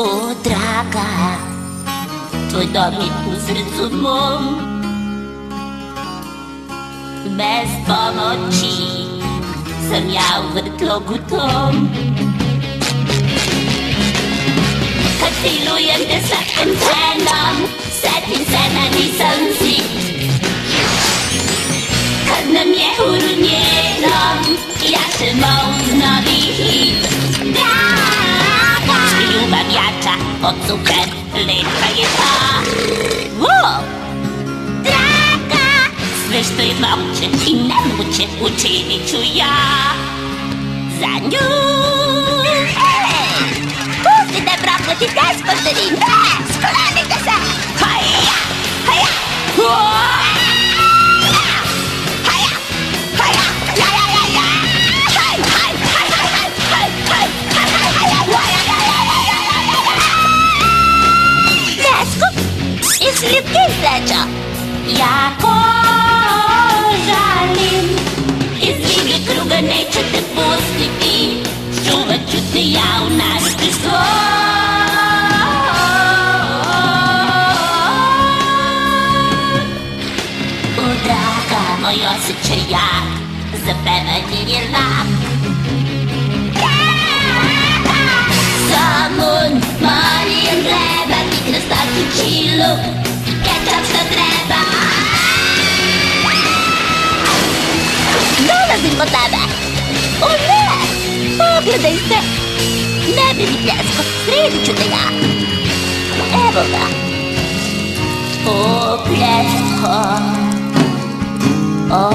О, драга, твой домик усред судмом, без pomoći sam ja u vrtlogu tom. Kad filujem te slatkom cenom, setim se da nisam sit. Kad nam je urunjenom, jašemo uz novi hit. Draga, ljubav jača od cuker, lepa je ta. Draga, sve što je moguće i nemoguće učinit ću ja za nju. Pustite prokleti gospodari, ne, sklonite se. Haja, haja, iz ljubkih sreća. Jako žalim, iz igre kruga neću te pustiti, čuvat ću te ja u naštvo. O, draga, moj osjećaj jak, za pevanje je lak. Somun, molim, treba ti kroz tortičilu, kečap što treba. Dolazim po tebe. O ne, pogledaj se. Ne bi mi pljesko, sredit ću te ja. Evo ga. O, pljesko, o,